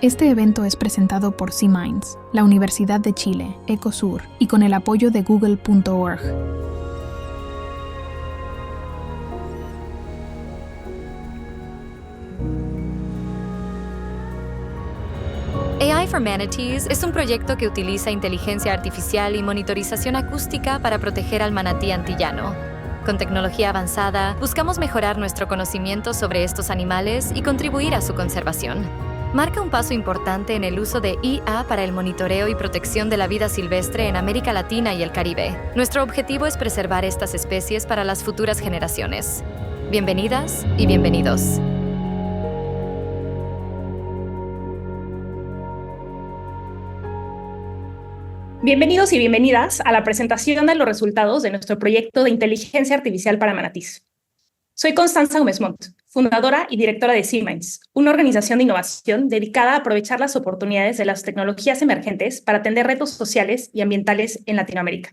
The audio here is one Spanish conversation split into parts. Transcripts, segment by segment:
Este evento es presentado por C-Minds, la Universidad de Chile, Ecosur, y con el apoyo de Google.org. AI for Manatees es un proyecto que utiliza inteligencia artificial y monitorización acústica para proteger al manatí antillano. Con tecnología avanzada, buscamos mejorar nuestro conocimiento sobre estos animales y contribuir a su conservación. Marca un paso importante en el uso de IA para el monitoreo y protección de la vida silvestre en América Latina y el Caribe. Nuestro objetivo es preservar estas especies para las futuras generaciones. Bienvenidas y bienvenidos. Bienvenidos y bienvenidas a la presentación de los resultados de nuestro proyecto de inteligencia artificial para manatís. Soy Constanza Gómez Montt, fundadora y directora de C-Minds, una organización de innovación dedicada a aprovechar las oportunidades de las tecnologías emergentes para atender retos sociales y ambientales en Latinoamérica.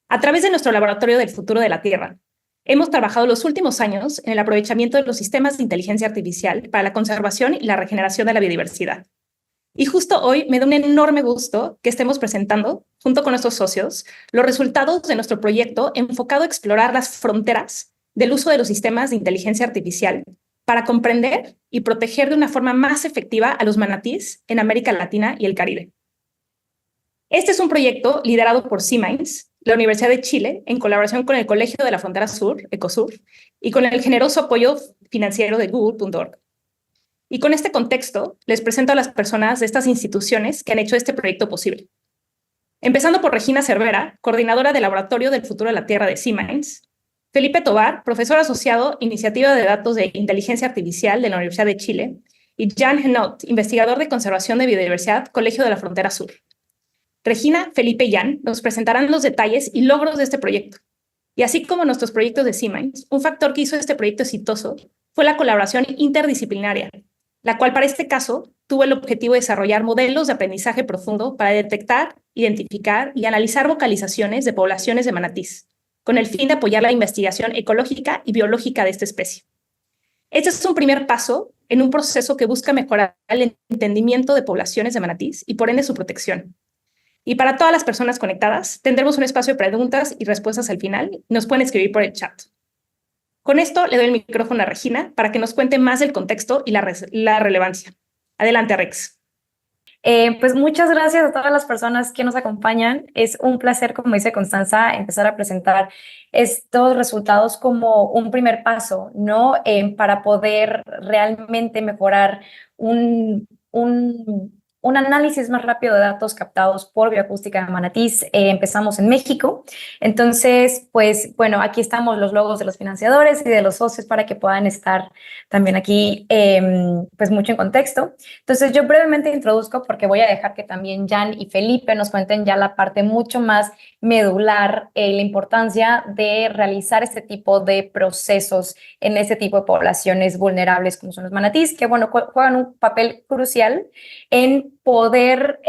A través de nuestro Laboratorio del Futuro de la Tierra, hemos trabajado los últimos años en el aprovechamiento de los sistemas de inteligencia artificial para la conservación y la regeneración de la biodiversidad. Y justo hoy me da un enorme gusto que estemos presentando, junto con nuestros socios, los resultados de nuestro proyecto enfocado a explorar las fronteras del uso de los sistemas de inteligencia artificial para comprender y proteger de una forma más efectiva a los manatís en América Latina y el Caribe. Este es un proyecto liderado por C-Minds, la Universidad de Chile, en colaboración con el Colegio de la Frontera Sur, Ecosur, y con el generoso apoyo financiero de Google.org. Y con este contexto, les presento a las personas de estas instituciones que han hecho este proyecto posible. Empezando por Regina Cervera, coordinadora del Laboratorio del Futuro de la Tierra de C-Minds, Felipe Tovar, profesor asociado, Iniciativa de Datos de Inteligencia Artificial de la Universidad de Chile, y Jan Henot, investigador de Conservación de Biodiversidad, Colegio de la Frontera Sur. Regina, Felipe y Jan nos presentarán los detalles y logros de este proyecto. Y así como nuestros proyectos de C-Minds, un factor que hizo este proyecto exitoso fue la colaboración interdisciplinaria, la cual para este caso tuvo el objetivo de desarrollar modelos de aprendizaje profundo para detectar, identificar y analizar vocalizaciones de poblaciones de manatís, con el fin de apoyar la investigación ecológica y biológica de esta especie. Este es un primer paso en un proceso que busca mejorar el entendimiento de poblaciones de manatís y por ende su protección. Y para todas las personas conectadas, tendremos un espacio de preguntas y respuestas al final. Nos pueden escribir por el chat. Con esto le doy el micrófono a Regina para que nos cuente más del contexto y la relevancia. Adelante, Rex. Pues muchas gracias a todas las personas que nos acompañan. Es un placer, como dice Constanza, empezar a presentar estos resultados como un primer paso, ¿no? Para poder realmente mejorar un análisis más rápido de datos captados por bioacústica de manatís. Empezamos en México. Entonces, pues bueno, aquí estamos los logos de los financiadores y de los socios para que puedan estar también aquí pues mucho en contexto. Entonces yo brevemente introduzco porque voy a dejar que también Jan y Felipe nos cuenten ya la parte mucho más medular, la importancia de realizar este tipo de procesos en este tipo de poblaciones vulnerables como son los manatís, que bueno, juegan un papel crucial en poder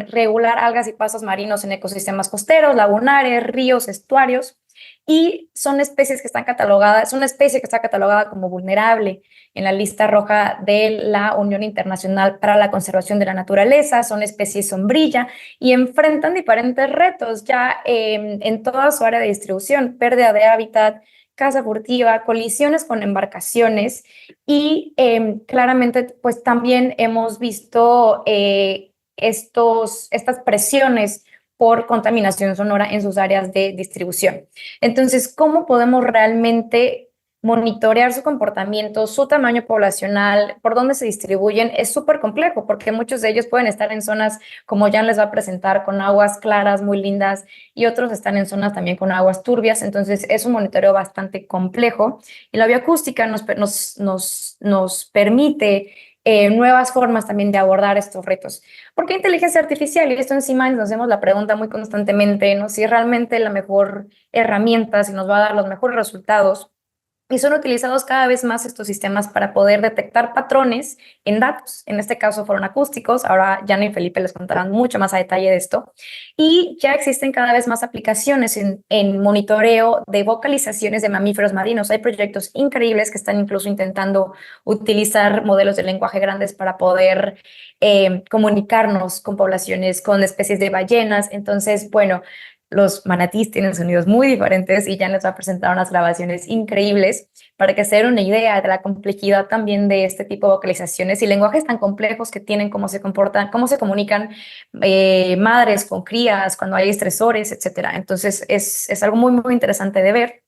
regular algas y pastos marinos en ecosistemas costeros, lagunares, ríos, estuarios, y son especies que están catalogadas, es una especie que está catalogada como vulnerable en la lista roja de la Unión Internacional para la Conservación de la Naturaleza. Son especies sombrilla y enfrentan diferentes retos ya en toda su área de distribución: pérdida de hábitat, caza furtiva, colisiones con embarcaciones y claramente pues también hemos visto estas presiones por contaminación sonora en sus áreas de distribución. Entonces, ¿cómo podemos realmente monitorear su comportamiento, su tamaño poblacional, por dónde se distribuyen? Es súper complejo porque muchos de ellos pueden estar en zonas, como Jan les va a presentar, con aguas claras, muy lindas, y otros están en zonas también con aguas turbias. Entonces, es un monitoreo bastante complejo. Y la bioacústica nos permite nuevas formas también de abordar estos retos. ¿Por qué inteligencia artificial? Y esto en C-Minds nos hacemos la pregunta muy constantemente, ¿no? Si realmente la mejor herramienta, si nos va a dar los mejores resultados, Y son utilizados cada vez más estos sistemas para poder detectar patrones en datos. En este caso fueron acústicos, ahora Jan y Felipe les contarán mucho más a detalle de esto. Y ya existen cada vez más aplicaciones en monitoreo de vocalizaciones de mamíferos marinos. Hay proyectos increíbles que están incluso intentando utilizar modelos de lenguaje grandes para poder comunicarnos con poblaciones, con especies de ballenas. Entonces, bueno, los manatíes tienen sonidos muy diferentes y Jan les va a presentar unas grabaciones increíbles para que se den una idea de la complejidad también de este tipo de vocalizaciones y lenguajes tan complejos que tienen, cómo se comportan, cómo se comunican madres con crías, cuando hay estresores, etcétera. Entonces es algo muy, muy interesante de ver.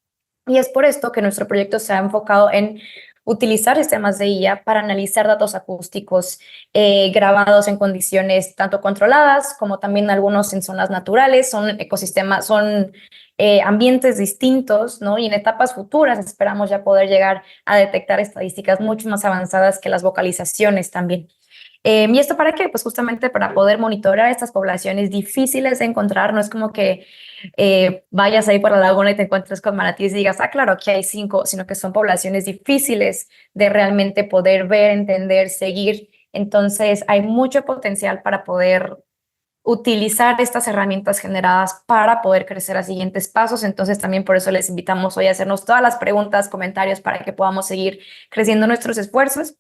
Y es por esto que nuestro proyecto se ha enfocado en utilizar sistemas de IA para analizar datos acústicos grabados en condiciones tanto controladas como también algunos en zonas naturales, son ecosistemas, son ambientes distintos, ¿no? Y en etapas futuras esperamos ya poder llegar a detectar estadísticas mucho más avanzadas que las vocalizaciones también. ¿Y esto para qué? Pues justamente para poder monitorear estas poblaciones difíciles de encontrar. No es como que vayas ahí por la laguna y te encuentres con manatíes y digas, ah, claro, aquí hay 5, sino que son poblaciones difíciles de realmente poder ver, entender, seguir. Entonces, hay mucho potencial para poder utilizar estas herramientas generadas para poder crecer a siguientes pasos. Entonces, también por eso les invitamos hoy a hacernos todas las preguntas, comentarios para que podamos seguir creciendo nuestros esfuerzos.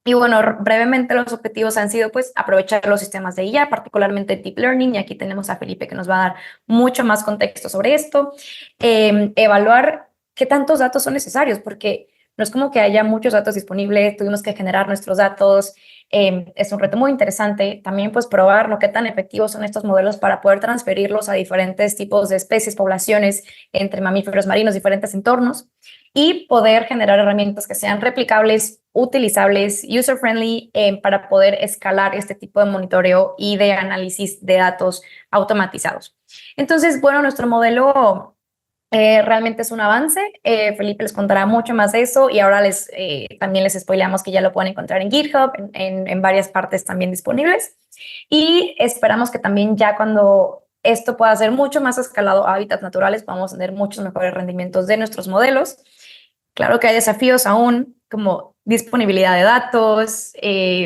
Y bueno, brevemente los objetivos han sido pues aprovechar los sistemas de IA, particularmente Deep Learning, y aquí tenemos a Felipe que nos va a dar mucho más contexto sobre esto. Evaluar qué tantos datos son necesarios, porque no es como que haya muchos datos disponibles, tuvimos que generar nuestros datos, es un reto muy interesante. También pues probar, ¿no?, qué tan efectivos son estos modelos para poder transferirlos a diferentes tipos de especies, poblaciones, entre mamíferos marinos, diferentes entornos, y poder generar herramientas que sean replicables, utilizables, user-friendly, para poder escalar este tipo de monitoreo y de análisis de datos automatizados. Entonces, bueno, nuestro modelo realmente es un avance. Felipe les contará mucho más de eso y ahora también les spoileamos que ya lo pueden encontrar en GitHub, en varias partes también disponibles. Y esperamos que también ya cuando esto pueda ser mucho más escalado a hábitats naturales, podamos tener muchos mejores rendimientos de nuestros modelos. Claro que hay desafíos aún, como disponibilidad de datos,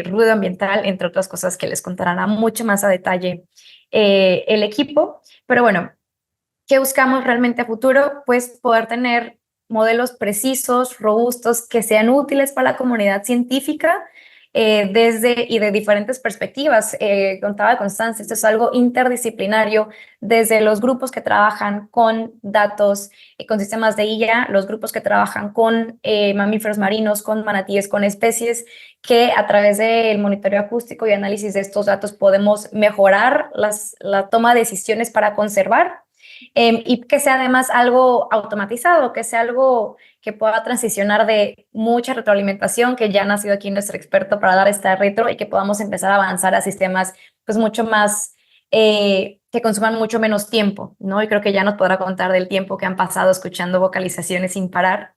ruido ambiental, entre otras cosas que les contarán a mucho más a detalle el equipo. Pero bueno, ¿qué buscamos realmente a futuro? Pues poder tener modelos precisos, robustos, que sean útiles para la comunidad científica y de diferentes perspectivas. Contaba Constanza, esto es algo interdisciplinario, desde los grupos que trabajan con datos, con sistemas de IA, los grupos que trabajan con mamíferos marinos, con manatíes, con especies, que a través del monitoreo acústico y análisis de estos datos podemos mejorar la toma de decisiones para conservar. Y que sea además algo automatizado, que sea algo que pueda transicionar de mucha retroalimentación, que ya ha nacido aquí nuestro experto para dar esta retro, y que podamos empezar a avanzar a sistemas pues mucho más, que consuman mucho menos tiempo, ¿no? Y creo que ya nos podrá contar del tiempo que han pasado escuchando vocalizaciones sin parar.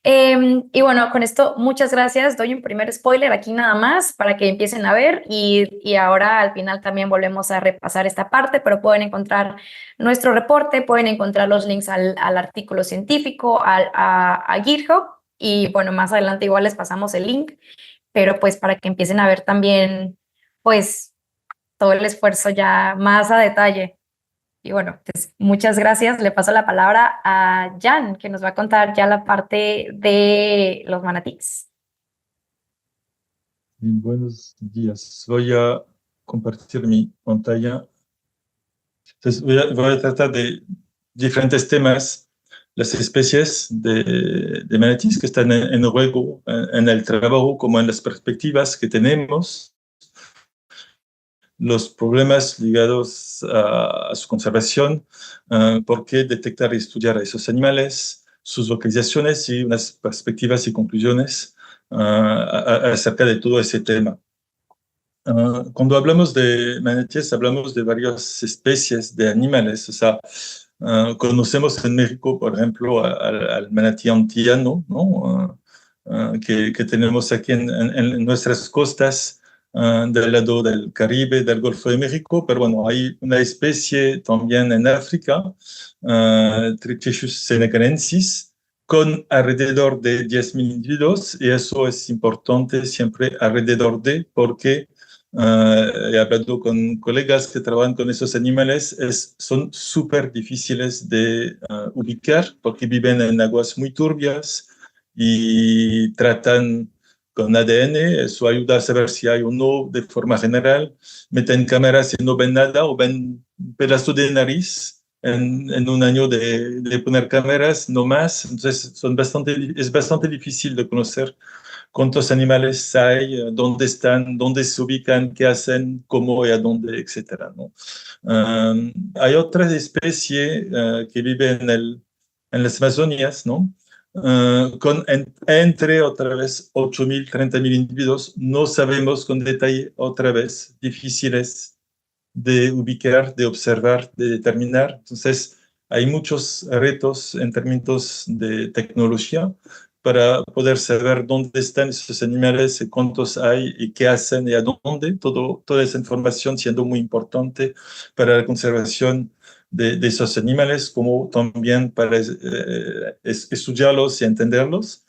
Y bueno, con esto, muchas gracias. Doy un primer spoiler aquí nada más para que empiecen a ver y ahora al final también volvemos a repasar esta parte, pero pueden encontrar nuestro reporte, pueden encontrar los links al artículo científico, a GitHub y bueno, más adelante igual les pasamos el link, pero pues para que empiecen a ver también pues todo el esfuerzo ya más a detalle. Y bueno, pues muchas gracias. Le paso la palabra a Jan, que nos va a contar ya la parte de los manatíes. Buenos días. Voy a compartir mi pantalla. Entonces, voy a tratar de diferentes temas, las especies de manatíes que están en juego en el trabajo como en las perspectivas que tenemos, los problemas ligados a su conservación, por qué detectar y estudiar a esos animales, sus localizaciones y unas perspectivas y conclusiones acerca de todo ese tema. Cuando hablamos de manatíes, hablamos de varias especies de animales. O sea, conocemos en México, por ejemplo, al manatí antillano, ¿no? Que tenemos aquí en nuestras costas, del lado del Caribe, del Golfo de México, pero bueno, hay una especie también en África, Trichechus senegalensis, con alrededor de 10.000 individuos, y eso es importante siempre alrededor de, porque he hablado con colegas que trabajan con esos animales, son súper difíciles de ubicar porque viven en aguas muy turbias y tratan con ADN, eso ayuda a saber si hay o no de forma general. Meten cámaras y no ven nada o ven un pedazo de nariz en un año de poner cámaras, no más. Entonces es bastante difícil de conocer cuántos animales hay, dónde están, dónde se ubican, qué hacen, cómo y a dónde, etcétera, ¿no? Hay otras especies que viven en las Amazonias, ¿no? Entre otra vez 8.000, 30.000 individuos. No sabemos con detalle otra vez, difíciles de ubicar, de observar, de determinar. Entonces, hay muchos retos en términos de tecnología para poder saber dónde están esos animales, y cuántos hay y qué hacen y a dónde. Toda esa información siendo muy importante para la conservación de esos animales, como también para estudiarlos y entenderlos.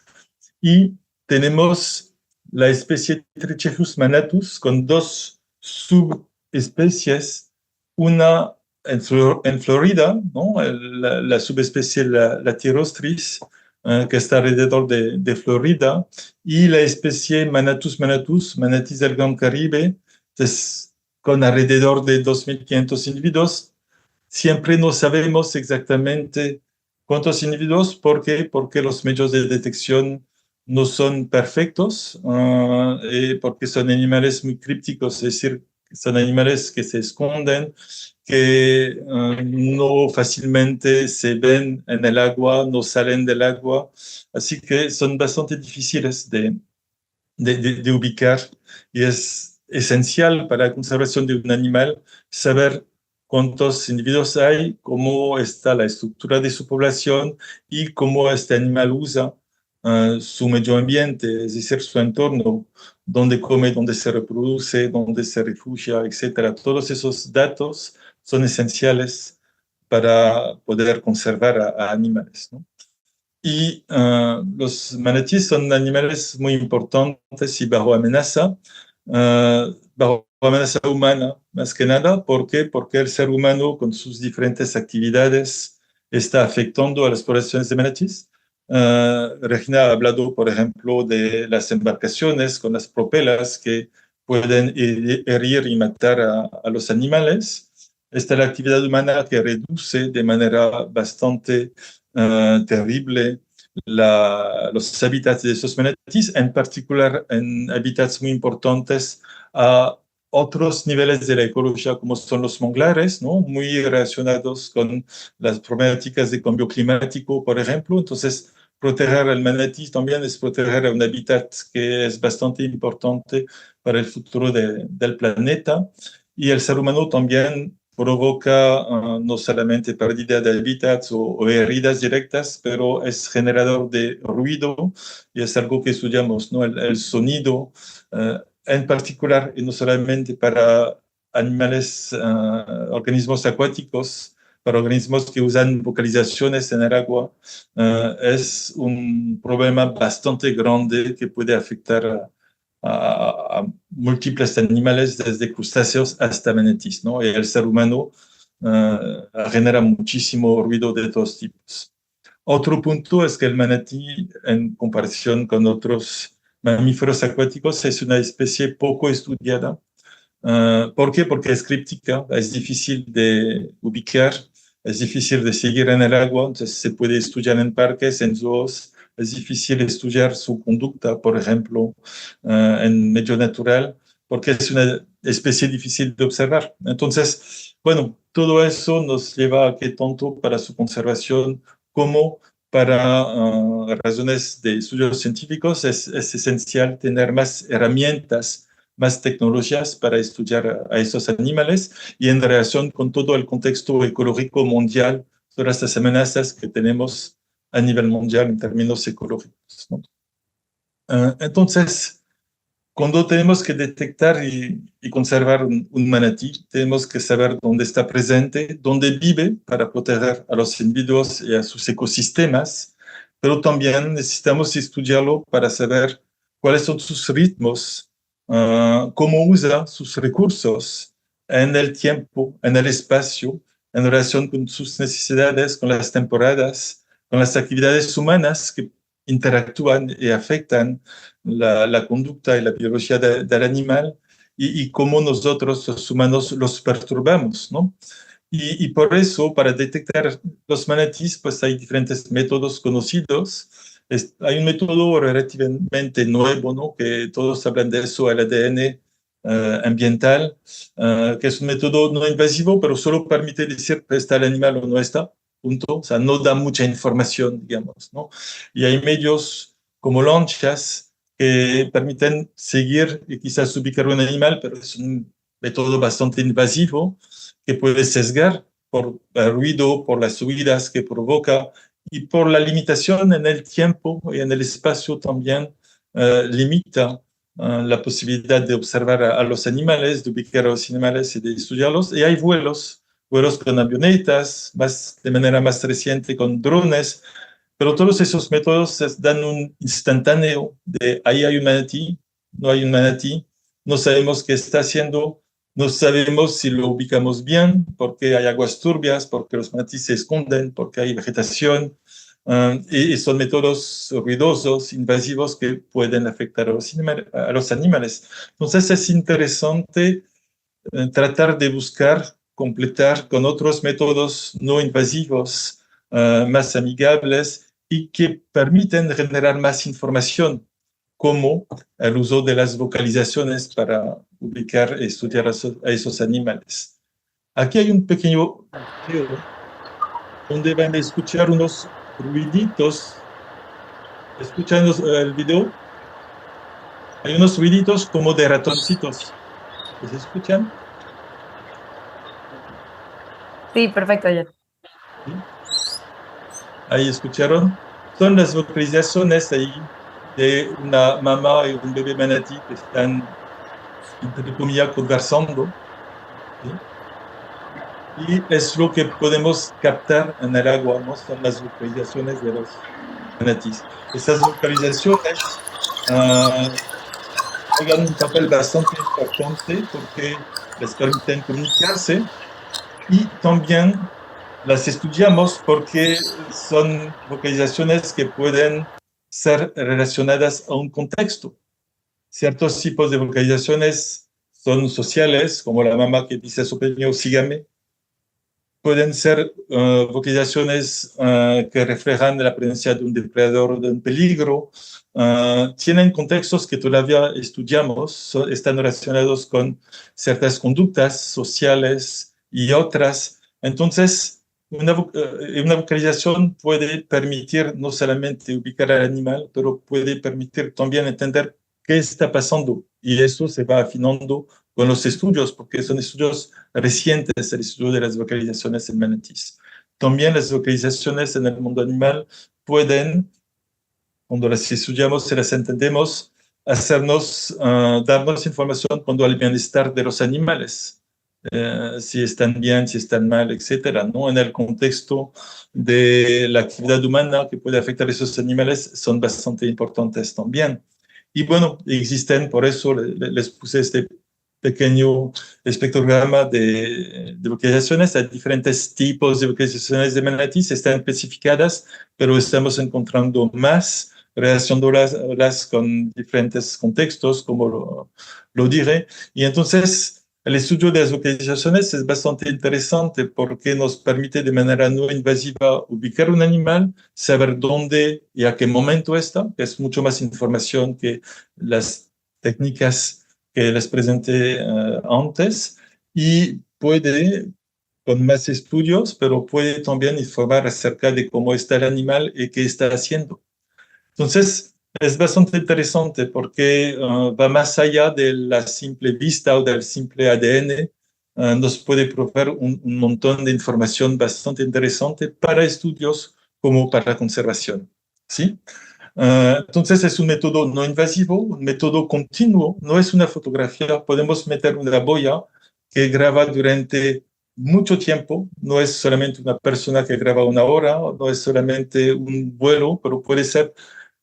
Y tenemos la especie Trichechus manatus con dos subespecies, una en Florida, ¿no? La subespecie la Tirostris, que está alrededor de Florida, y la especie Manatus manatus, manatis del Gran Caribe, con alrededor de 2.500 individuos. Siempre no sabemos exactamente cuántos individuos. ¿Por qué? Porque los medios de detección no son perfectos, porque son animales muy crípticos, es decir, son animales que se esconden, que no fácilmente se ven en el agua, no salen del agua, así que son bastante difíciles de ubicar, y es esencial para la conservación de un animal saber cuántos individuos hay, cómo está la estructura de su población y cómo este animal usa su medio ambiente, es decir, su entorno, dónde come, dónde se reproduce, dónde se refugia, etcétera. Todos esos datos son esenciales para poder conservar a animales, ¿no? Y los manatíes son animales muy importantes y bajo amenaza humana, más que nada. ¿Por qué? Porque el ser humano, con sus diferentes actividades, está afectando a las poblaciones de manatíes. Regina ha hablado, por ejemplo, de las embarcaciones con las propelas que pueden herir y matar a los animales. Esta es la actividad humana que reduce de manera bastante terrible los hábitats de esos manatíes, en particular en hábitats muy importantes a otros niveles de la ecología, como son los manglares, ¿no? Muy relacionados con las problemáticas de cambio climático, por ejemplo. Entonces, proteger al manatí también es proteger a un hábitat que es bastante importante para el futuro del planeta. Y el ser humano también provoca no solamente pérdida de hábitats o heridas directas, pero es generador de ruido, y es algo que estudiamos, ¿no? El sonido, en particular, y no solamente para animales, organismos acuáticos, para organismos que usan vocalizaciones en el agua, es un problema bastante grande que puede afectar a múltiples animales, desde crustáceos hasta manatíes, ¿no? Y el ser humano genera muchísimo ruido de todos tipos. Otro punto es que el manatí, en comparación con otros mamíferos acuáticos, es una especie poco estudiada. ¿Por qué? Porque es críptica, es difícil de ubicar, es difícil de seguir en el agua. Entonces se puede estudiar en parques, en zoos. Es difícil estudiar su conducta, por ejemplo, en medio natural, porque es una especie difícil de observar. Entonces, bueno, todo eso nos lleva a que tanto para su conservación como para razones de estudios científicos es esencial tener más herramientas, más tecnologías para estudiar a esos animales, y en relación con todo el contexto ecológico mundial, todas estas amenazas que tenemos a nivel mundial en términos ecológicos, ¿no? Entonces, cuando tenemos que detectar y conservar un manatí, tenemos que saber dónde está presente, dónde vive, para proteger a los individuos y a sus ecosistemas, pero también necesitamos estudiarlo para saber cuáles son sus ritmos, cómo usa sus recursos en el tiempo, en el espacio, en relación con sus necesidades, con las temporadas, con las actividades humanas que interactúan y afectan la conducta y la biología del animal y cómo nosotros los humanos los perturbamos, ¿no? Y por eso, para detectar los manatíes, pues hay diferentes métodos conocidos. Hay un método relativamente nuevo, ¿no? Que todos hablan de eso, el ADN ambiental, que es un método no invasivo, pero solo permite decir que está el animal o no está, punto. O sea, no da mucha información, digamos, ¿no? Y hay medios como lanchas que permiten seguir y quizás ubicar un animal, pero es un método bastante invasivo que puede sesgar por el ruido, por las subidas que provoca y por la limitación en el tiempo y en el espacio también limita la posibilidad de observar a los animales, de ubicar a los animales y de estudiarlos. Y hay vuelos con avionetas, de manera más reciente con drones, pero todos esos métodos dan un instantáneo de ahí hay un manatí, no hay un manatí, no sabemos qué está haciendo, no sabemos si lo ubicamos bien, porque hay aguas turbias, porque los manatíes se esconden, porque hay vegetación, y son métodos ruidosos, invasivos, que pueden afectar a los animales. Entonces es interesante tratar de buscar, completar con otros métodos no invasivos, más amigables y que permiten generar más información, como el uso de las vocalizaciones para ubicar y estudiar a esos animales. Aquí hay un pequeño video donde van a escuchar unos ruiditos. ¿Escuchan el video? Hay unos ruiditos como de ratoncitos. ¿Los escuchan? Sí, perfecto, Jen. ¿Sí? Ahí escucharon. Son las vocalizaciones ahí de una mamá y un bebé manatí que están, entre comillas, conversando. ¿Sí? Y es lo que podemos captar en el agua, ¿no? Son las vocalizaciones de los manatíes. Esas vocalizaciones juegan un papel bastante importante porque les permiten comunicarse y también las estudiamos porque son vocalizaciones que pueden ser relacionadas a un contexto. Ciertos tipos de vocalizaciones son sociales, como la mamá que dice a su pequeño, sígame. Pueden ser vocalizaciones que reflejan la presencia de un depredador, de un peligro. Tienen contextos que todavía estudiamos, están relacionados con ciertas conductas sociales y otras. Entonces, una vocalización puede permitir no solamente ubicar al animal, pero puede permitir también entender qué está pasando. Y eso se va afinando con los estudios, porque son estudios recientes, el estudio de las vocalizaciones en manatíes. También las vocalizaciones en el mundo animal pueden, cuando las estudiamos y las entendemos, hacernos, darnos información cuando al bienestar de los animales. Si están bien, si están mal, etcétera, ¿no? En el contexto de la actividad humana que puede afectar a esos animales, son bastante importantes también. Y bueno, existen, por eso les puse este pequeño espectrograma de vocalizaciones. Hay diferentes tipos de vocalizaciones de manatíes, están especificadas, pero estamos encontrando más, relacionándolas con diferentes contextos, como lo diré. Y entonces, el estudio de las vocalizaciones es bastante interesante porque nos permite de manera no invasiva ubicar un animal, saber dónde y a qué momento está, que es mucho más información que las técnicas que les presenté antes, y puede, con más estudios, pero puede también informar acerca de cómo está el animal y qué está haciendo. Entonces, es bastante interesante porque va más allá de la simple vista o del simple ADN. Nos puede proveer un montón de información bastante interesante para estudios como para la conservación. ¿Sí? Entonces es un método no invasivo, un método continuo, no es una fotografía. Podemos meter una boya que graba durante mucho tiempo, no es solamente una persona que graba una hora, no es solamente un vuelo, pero puede ser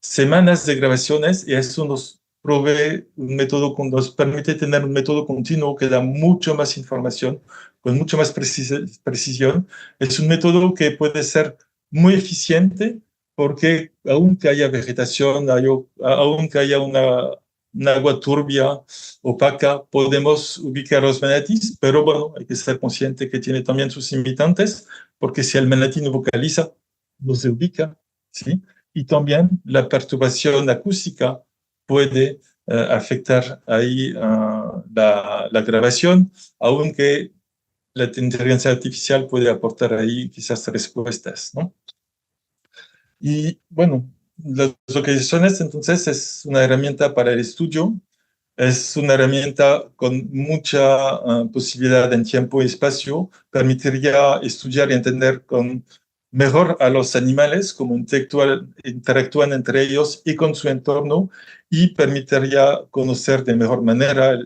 semanas de grabaciones y eso nos provee un método, nos permite tener un método continuo que da mucho más información, con mucho más precisión. Es un método que puede ser muy eficiente porque aunque haya vegetación, aunque haya un agua turbia, opaca, podemos ubicar los manatíes, pero bueno, hay que ser consciente que tiene también sus limitantes, porque si el manatí no vocaliza, no se ubica, ¿sí? Y también la perturbación acústica puede afectar ahí la grabación, aunque la inteligencia artificial puede aportar ahí quizás respuestas, ¿no? Y bueno, las localizaciones entonces es una herramienta para el estudio, es una herramienta con mucha posibilidad en tiempo y espacio, permitiría estudiar y entender mejor a los animales, cómo interactúan entre ellos y con su entorno, y permitiría conocer de mejor manera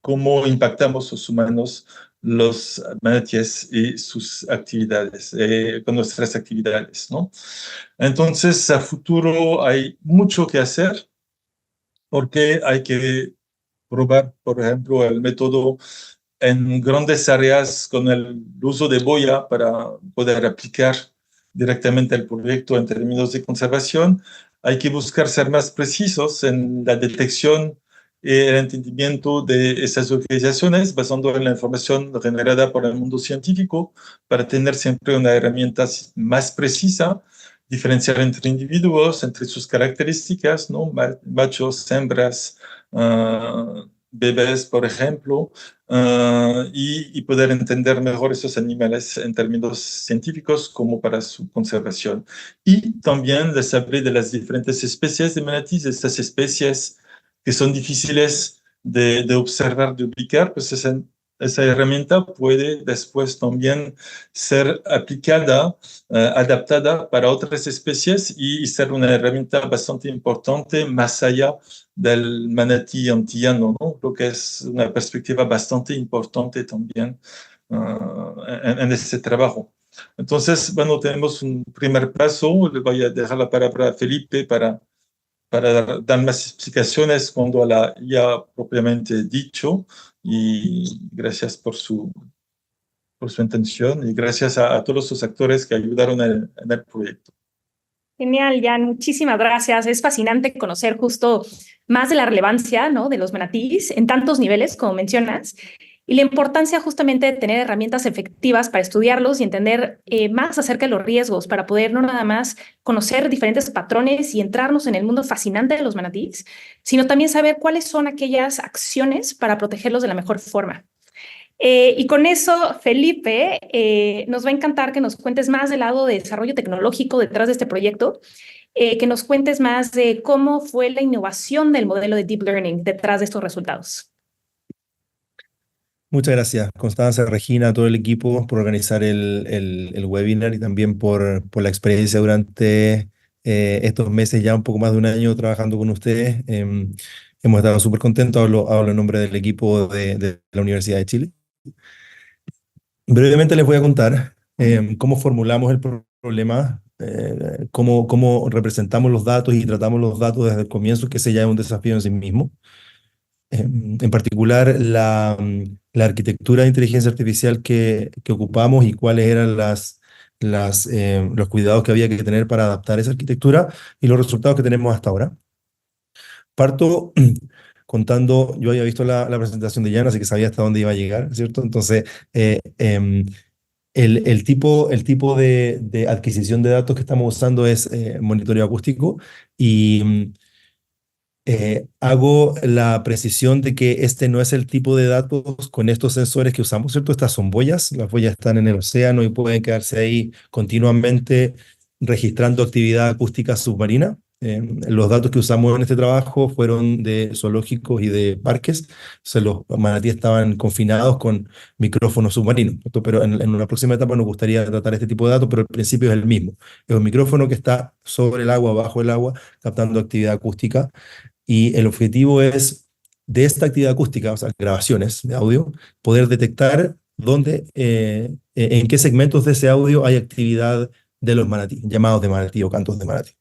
cómo impactamos los humanos, los manatíes y sus actividades, con nuestras actividades, ¿no? Entonces, a futuro hay mucho que hacer porque hay que probar, por ejemplo, el método en grandes áreas con el uso de boya para poder aplicar directamente el proyecto en términos de conservación. Hay que buscar ser más precisos en la detección y el entendimiento de esas localizaciones basando en la información generada por el mundo científico para tener siempre una herramienta más precisa, diferenciar entre individuos, entre sus características, ¿no? Machos, hembras, bebés, por ejemplo, y poder entender mejor esos animales en términos científicos como para su conservación. Y también les hablé de las diferentes especies de manatíes, estas especies que son difíciles de observar, de ubicar, pues esa herramienta puede después también ser aplicada, adaptada para otras especies y ser una herramienta bastante importante más allá del manatí antillano, ¿no? Lo que es una perspectiva bastante importante también en este trabajo. Entonces, bueno, tenemos un primer paso. Le voy a dejar la palabra a Felipe para dar más explicaciones cuando la ya propiamente dicho. Y gracias por su intención y gracias a todos los actores que ayudaron en el proyecto. Genial, Jan, muchísimas gracias. Es fascinante conocer justo más de la relevancia, ¿no?, de los manatíes en tantos niveles, como mencionas, y la importancia justamente de tener herramientas efectivas para estudiarlos y entender más acerca de los riesgos, para poder no nada más conocer diferentes patrones y entrarnos en el mundo fascinante de los manatíes, sino también saber cuáles son aquellas acciones para protegerlos de la mejor forma. Y con eso, Felipe, nos va a encantar que nos cuentes más del lado de desarrollo tecnológico detrás de este proyecto, que nos cuentes más de cómo fue la innovación del modelo de Deep Learning detrás de estos resultados. Muchas gracias, Constanza, Regina, todo el equipo por organizar el webinar y también por la experiencia durante estos meses, ya un poco más de un año trabajando con ustedes. Hemos estado súper contentos, hablo en nombre del equipo de la Universidad de Chile. Brevemente les voy a contar cómo formulamos el problema, cómo representamos los datos y tratamos los datos desde el comienzo, que ese ya es un desafío en sí mismo. En particular, la arquitectura de inteligencia artificial que ocupamos y cuáles eran los cuidados que había que tener para adaptar esa arquitectura y los resultados que tenemos hasta ahora. Parto contando, yo había visto la presentación de Jan, así que sabía hasta dónde iba a llegar, ¿cierto? Entonces, el tipo de adquisición de datos que estamos usando es monitoreo acústico y hago la precisión de que este no es el tipo de datos con estos sensores que usamos, ¿cierto? Estas son boyas, las boyas están en el océano y pueden quedarse ahí continuamente registrando actividad acústica submarina. Los datos que usamos en este trabajo fueron de zoológicos y de parques, entonces los manatíes estaban confinados con micrófonos submarinos, ¿cierto? Pero en una próxima etapa nos gustaría tratar este tipo de datos, pero el principio es el mismo. Es un micrófono que está sobre el agua, bajo el agua, captando actividad acústica. Y el objetivo es, de esta actividad acústica, o sea, grabaciones de audio, poder detectar en qué segmentos de ese audio hay actividad de los manatí, llamados de manatí o cantos de manatí.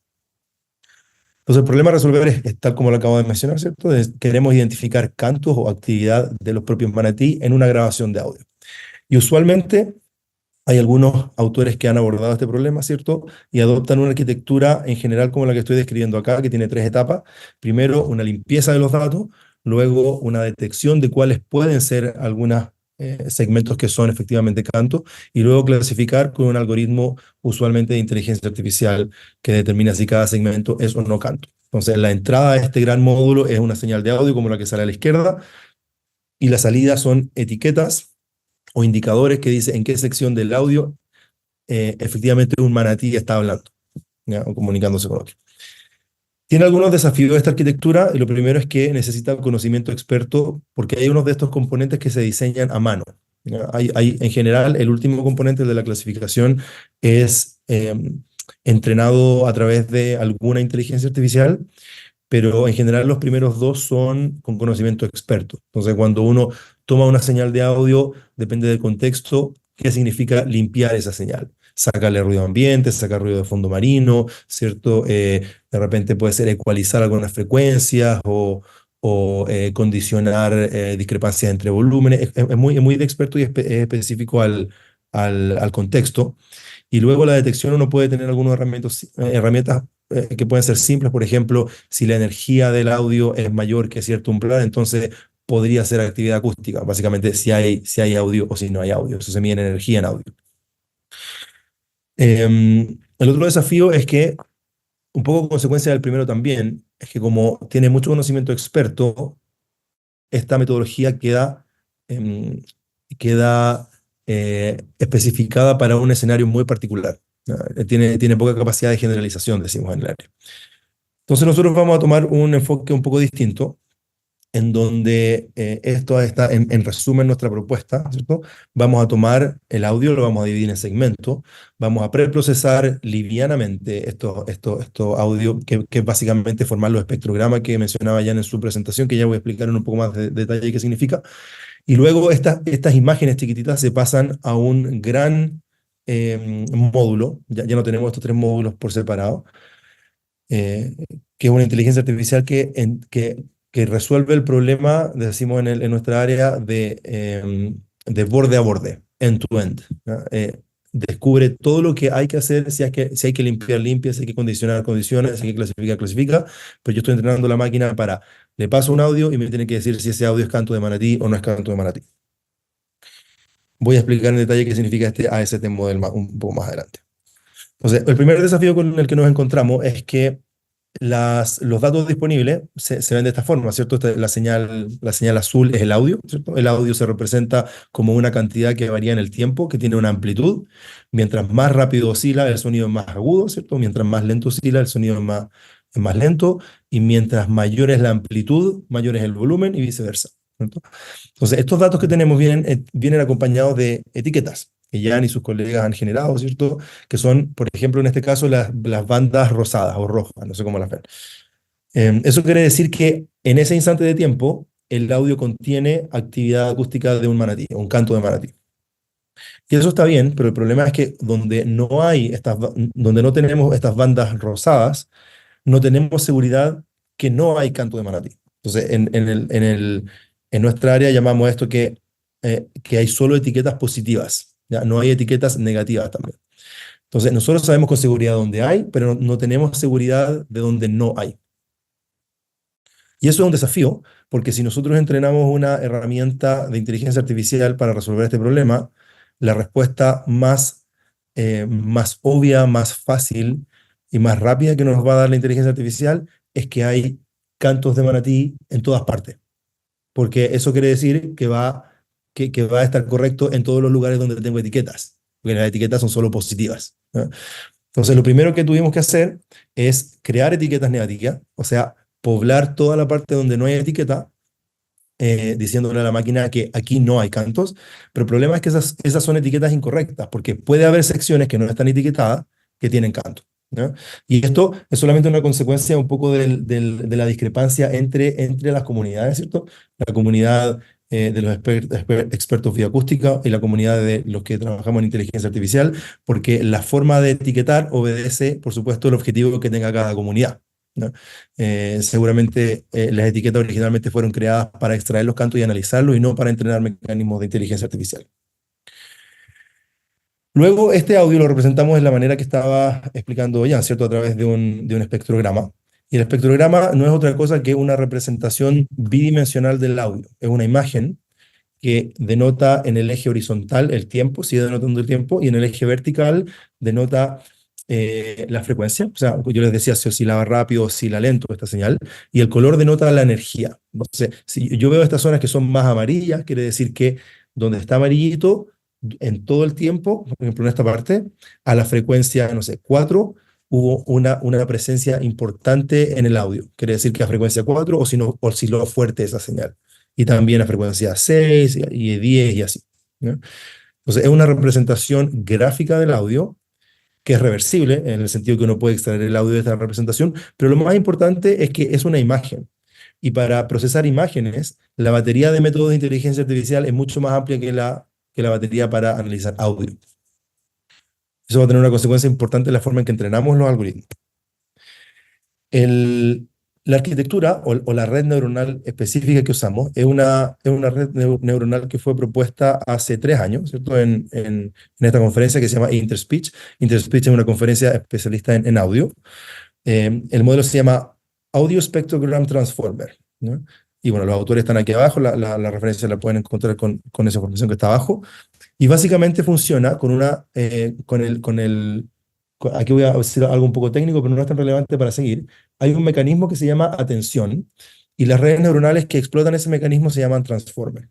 Entonces, el problema a resolver es tal como lo acabo de mencionar, ¿cierto? Queremos identificar cantos o actividad de los propios manatí en una grabación de audio. Y usualmente hay algunos autores que han abordado este problema, ¿cierto? Y adoptan una arquitectura en general como la que estoy describiendo acá, que tiene 3 etapas. Primero, una limpieza de los datos, luego una detección de cuáles pueden ser algunos segmentos que son efectivamente cantos, y luego clasificar con un algoritmo usualmente de inteligencia artificial que determina si cada segmento es o no canto. Entonces, la entrada a este gran módulo es una señal de audio como la que sale a la izquierda, y la salida son etiquetas o indicadores que dicen en qué sección del audio efectivamente un manatí está hablando, ¿ya? O comunicándose con otro. Tiene algunos desafíos esta arquitectura, y lo primero es que necesita conocimiento experto, porque hay unos de estos componentes que se diseñan a mano, ¿ya? En general, el último componente de la clasificación es entrenado a través de alguna inteligencia artificial, pero en general los primeros 2 son con conocimiento experto. Entonces, cuando uno toma una señal de audio, depende del contexto, qué significa limpiar esa señal. Sacarle ruido ambiente, sacar ruido de fondo marino, ¿cierto? De repente puede ser ecualizar algunas frecuencias o condicionar discrepancias entre volúmenes. Es muy de experto y es específico al contexto. Y luego la detección, uno puede tener algunas herramientas que pueden ser simples. Por ejemplo, si la energía del audio es mayor que cierto umbral, entonces podría ser actividad acústica. Básicamente, si hay audio o si no hay audio. Eso se mide en energía en audio. El otro desafío es que, un poco consecuencia del primero también, es que como tiene mucho conocimiento experto, esta metodología em, queda especificada para un escenario muy particular. Tiene poca capacidad de generalización, decimos en el área. Entonces nosotros vamos a tomar un enfoque un poco distinto, en donde esto está en resumen nuestra propuesta, ¿cierto? Vamos a tomar el audio, lo vamos a dividir en segmentos, vamos a preprocesar livianamente estos audios, que es básicamente formar los espectrogramas que mencionaba ya en su presentación, que ya voy a explicar en un poco más de detalle qué significa. Y luego estas imágenes chiquititas se pasan a un gran módulo, ya no tenemos estos 3 módulos por separado, que es una inteligencia artificial que resuelve el problema, decimos en nuestra área, de borde a borde, end-to-end, ¿ya? Descubre todo lo que hay que hacer, si hay que limpiar, limpia, si hay que condicionar, condiciona, si hay que clasificar, clasifica, pero yo estoy entrenando la máquina le paso un audio y me tiene que decir si ese audio es canto de manatí o no es canto de manatí. Voy a explicar en detalle qué significa este AST model un poco más adelante. Entonces, el primer desafío con el que nos encontramos es que los datos disponibles se ven de esta forma, ¿cierto? La señal azul es el audio, ¿cierto? El audio se representa como una cantidad que varía en el tiempo, que tiene una amplitud. Mientras más rápido oscila, el sonido es más agudo, ¿cierto? Mientras más lento oscila, el sonido es más lento. Y mientras mayor es la amplitud, mayor es el volumen y viceversa, ¿cierto? Entonces, estos datos que tenemos vienen acompañados de etiquetas que Jan y sus colegas han generado, ¿cierto? Que son, por ejemplo, en este caso, las bandas rosadas o rojas, no sé cómo las ven. Eso quiere decir que en ese instante de tiempo, el audio contiene actividad acústica de un manatí, un canto de manatí. Y eso está bien, pero el problema es que donde no tenemos estas bandas rosadas, no tenemos seguridad que no hay canto de manatí. Entonces, en nuestra área llamamos esto que hay solo etiquetas positivas. ¿Ya? No hay etiquetas negativas también. Entonces, nosotros sabemos con seguridad dónde hay, pero no tenemos seguridad de dónde no hay. Y eso es un desafío, porque si nosotros entrenamos una herramienta de inteligencia artificial para resolver este problema, la respuesta más obvia, más fácil y más rápida que nos va a dar la inteligencia artificial es que hay cantos de manatí en todas partes. Porque eso quiere decir que va a estar correcto en todos los lugares donde tengo etiquetas, porque las etiquetas son solo positivas, ¿no? Entonces, lo primero que tuvimos que hacer es crear etiquetas negativas, o sea, poblar toda la parte donde no hay etiqueta, diciéndole a la máquina que aquí no hay cantos, pero el problema es que esas son etiquetas incorrectas, porque puede haber secciones que no están etiquetadas que tienen canto, ¿no? Y esto es solamente una consecuencia un poco de la discrepancia entre las comunidades, ¿cierto? La comunidad de los expertos bioacústica y la comunidad de los que trabajamos en inteligencia artificial, porque la forma de etiquetar obedece, por supuesto, el objetivo que tenga cada comunidad, ¿no? Seguramente las etiquetas originalmente fueron creadas para extraer los cantos y analizarlos y no para entrenar mecanismos de inteligencia artificial. Luego, este audio lo representamos de la manera que estaba explicando Jan, ¿cierto? A través de un espectrograma. Y el espectrograma no es otra cosa que una representación bidimensional del audio. Es una imagen que denota en el eje horizontal el tiempo, sigue denotando el tiempo, y en el eje vertical denota la frecuencia. O sea, yo les decía si oscilaba rápido o oscila lento esta señal, y el color denota la energía. Entonces, si yo veo estas zonas que son más amarillas, quiere decir que donde está amarillito, en todo el tiempo, por ejemplo en esta parte, a la frecuencia, no sé, 4, hubo una presencia importante en el audio. Quiere decir que a frecuencia 4 osciló fuerte esa señal. Y también a frecuencia 6 y 10 y así, ¿no? Entonces es una representación gráfica del audio que es reversible, en el sentido que uno puede extraer el audio de esta representación, pero lo más importante es que es una imagen. Y para procesar imágenes, la batería de métodos de inteligencia artificial es mucho más amplia que la batería para analizar audio. Eso va a tener una consecuencia importante en la forma en que entrenamos los algoritmos. La arquitectura o la red neuronal específica que usamos es una red neuronal que fue propuesta hace 3 años, ¿cierto? En esta conferencia que se llama Interspeech. Interspeech es una conferencia especialista en audio. El modelo se llama Audio Spectrogram Transformer, ¿no? Y bueno, los autores están aquí abajo, la referencia la pueden encontrar con esa información que está abajo. Y básicamente funciona aquí voy a decir algo un poco técnico, pero no es tan relevante para seguir. Hay un mecanismo que se llama atención, y las redes neuronales que explotan ese mecanismo se llaman transformer.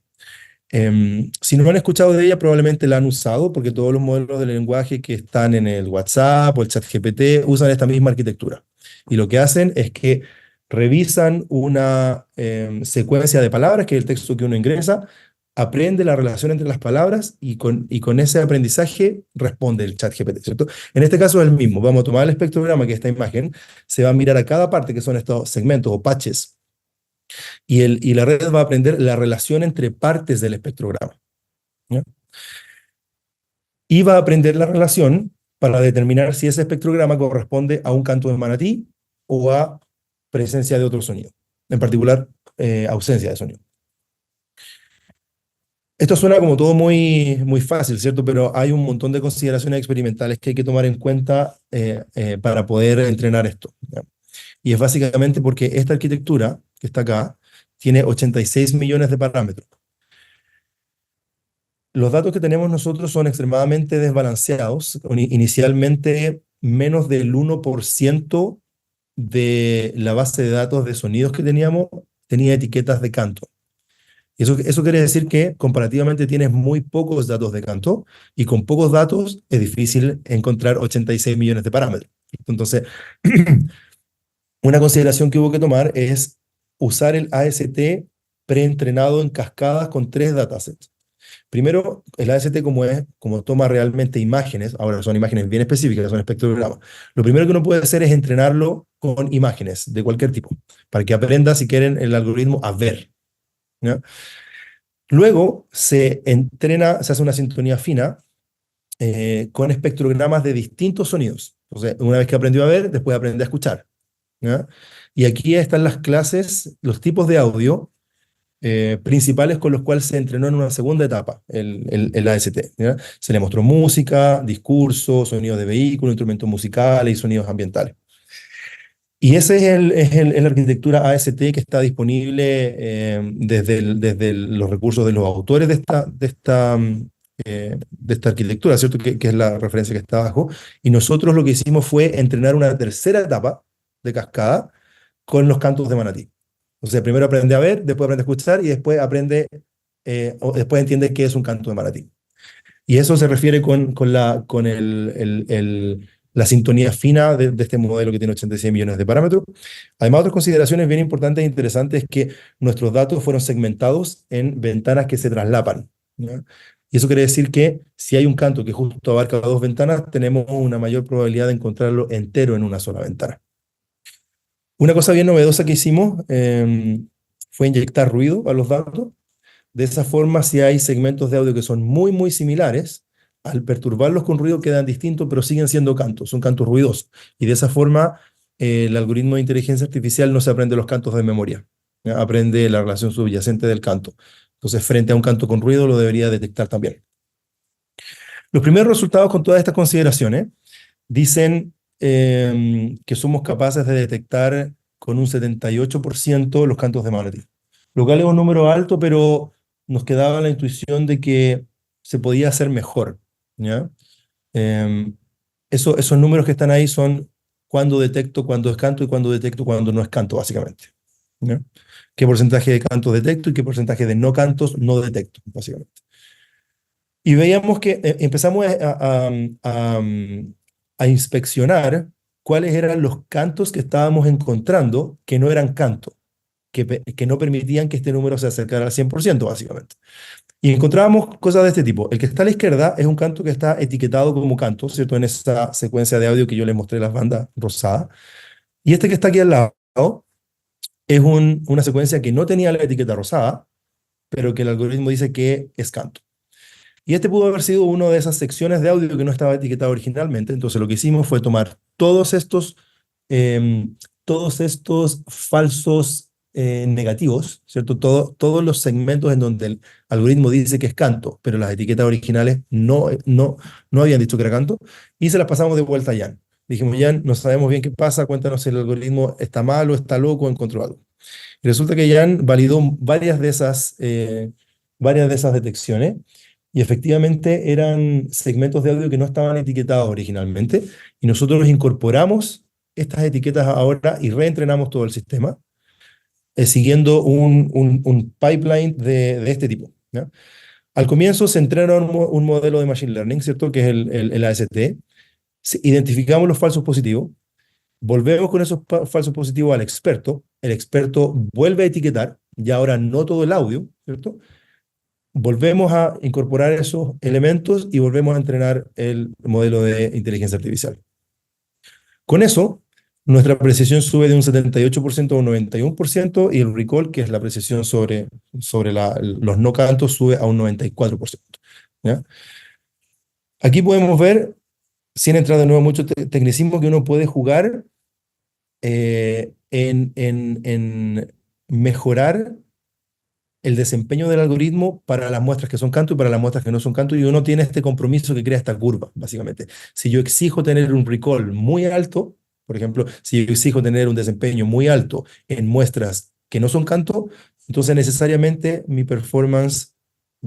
Si no han escuchado de ella, probablemente la han usado, porque todos los modelos de lenguaje que están en el WhatsApp o el ChatGPT usan esta misma arquitectura. Y lo que hacen es que revisan una secuencia de palabras, que es el texto que uno ingresa, aprende la relación entre las palabras y con ese aprendizaje responde el ChatGPT, ¿cierto? En este caso es el mismo. Vamos a tomar el espectrograma, que es esta imagen, se va a mirar a cada parte, que son estos segmentos o patches, y la red va a aprender la relación entre partes del espectrograma, ¿ya? Y va a aprender la relación para determinar si ese espectrograma corresponde a un canto de manatí o a presencia de otro sonido, en particular ausencia de sonido. Esto suena como todo muy, muy fácil, ¿cierto? Pero hay un montón de consideraciones experimentales que hay que tomar en cuenta para poder entrenar esto, ¿ya? Y es básicamente porque esta arquitectura que está acá tiene 86 millones de parámetros. Los datos que tenemos nosotros son extremadamente desbalanceados. Inicialmente, menos del 1% de la base de datos de sonidos que teníamos tenía etiquetas de canto. Eso quiere decir que comparativamente tienes muy pocos datos de canto, y con pocos datos es difícil encontrar 86 millones de parámetros. Entonces, una consideración que hubo que tomar es usar el AST preentrenado en cascadas con 3 datasets. Primero, el AST como toma realmente imágenes, ahora son imágenes bien específicas, son espectrogramas. Lo primero que uno puede hacer es entrenarlo con imágenes de cualquier tipo, para que aprenda, si quieren, el algoritmo a ver, ¿ya? Luego se hace una sintonía fina con espectrogramas de distintos sonidos. Entonces, una vez que aprendió a ver, después aprende a escuchar, ¿ya? Y aquí están las clases, los tipos de audio principales con los cuales se entrenó en una segunda etapa el AST, ¿ya? Se le mostró música, discurso, sonidos de vehículos, instrumentos musicales y sonidos ambientales. Y esa es la arquitectura AST que está disponible desde los recursos de los autores de esta arquitectura, ¿cierto? Que es la referencia que está abajo. Y nosotros lo que hicimos fue entrenar una tercera etapa de cascada con los cantos de manatí. O sea, primero aprende a ver, después aprende a escuchar, y después después entiende qué es un canto de manatí. Y eso se refiere con la sintonía fina de este modelo que tiene 86 millones de parámetros. Además, otras consideraciones bien importantes e interesantes es que nuestros datos fueron segmentados en ventanas que se traslapan, ¿ya? Y eso quiere decir que si hay un canto que justo abarca 2 ventanas, tenemos una mayor probabilidad de encontrarlo entero en una sola ventana. Una cosa bien novedosa que hicimos fue inyectar ruido a los datos. De esa forma, si hay segmentos de audio que son muy, muy similares, al perturbarlos con ruido quedan distintos, pero siguen siendo cantos, son cantos ruidosos. Y de esa forma, el algoritmo de inteligencia artificial no se aprende los cantos de memoria, ¿ya? Aprende la relación subyacente del canto. Entonces, frente a un canto con ruido, lo debería detectar también. Los primeros resultados con todas estas consideraciones dicen que somos capaces de detectar con un 78% los cantos de manatí. Lo cual es un número alto, pero nos quedaba la intuición de que se podía hacer mejor, ¿ya? Esos números que están ahí son cuando detecto cuando es canto y cuando detecto cuando no es canto, básicamente, ¿ya? ¿Qué porcentaje de cantos detecto y qué porcentaje de no cantos no detecto, básicamente? Y veíamos que empezamos a inspeccionar cuáles eran los cantos que estábamos encontrando que no eran canto, que no permitían que este número se acercara al 100%, básicamente. Y encontrábamos cosas de este tipo. El que está a la izquierda es un canto que está etiquetado como canto, ¿cierto? En esa secuencia de audio que yo les mostré, las bandas rosadas. Y este que está aquí al lado es una secuencia que no tenía la etiqueta rosada, pero que el algoritmo dice que es canto. Y este pudo haber sido una de esas secciones de audio que no estaba etiquetado originalmente. Entonces lo que hicimos fue tomar todos estos falsos negativos, ¿cierto? Todos los segmentos en donde el algoritmo dice que es canto, pero las etiquetas originales no habían dicho que era canto, y se las pasamos de vuelta a Jan. Dijimos, Jan, no sabemos bien qué pasa, cuéntanos si el algoritmo está mal o está loco, encontró algo. Y resulta que Jan validó varias de esas detecciones, y efectivamente eran segmentos de audio que no estaban etiquetados originalmente, y nosotros incorporamos estas etiquetas ahora y reentrenamos todo el sistema, siguiendo un pipeline de este tipo, ¿ya? Al comienzo se entrena un modelo de Machine Learning, ¿cierto? Que es el AST. Identificamos los falsos positivos, volvemos con esos falsos positivos al experto, el experto vuelve a etiquetar, y ahora no todo el audio, ¿cierto? Volvemos a incorporar esos elementos y volvemos a entrenar el modelo de inteligencia artificial. Con eso, nuestra precisión sube de un 78% a un 91%, y el recall, que es la precisión sobre los no cantos, sube a un 94%, ¿ya? Aquí podemos ver, sin entrar de nuevo mucho tecnicismo, que uno puede jugar en mejorar el desempeño del algoritmo para las muestras que son canto y para las muestras que no son canto, y uno tiene este compromiso que crea esta curva, básicamente. Si yo exijo tener un recall muy alto, por ejemplo, si yo exijo tener un desempeño muy alto en muestras que no son canto, entonces necesariamente mi performance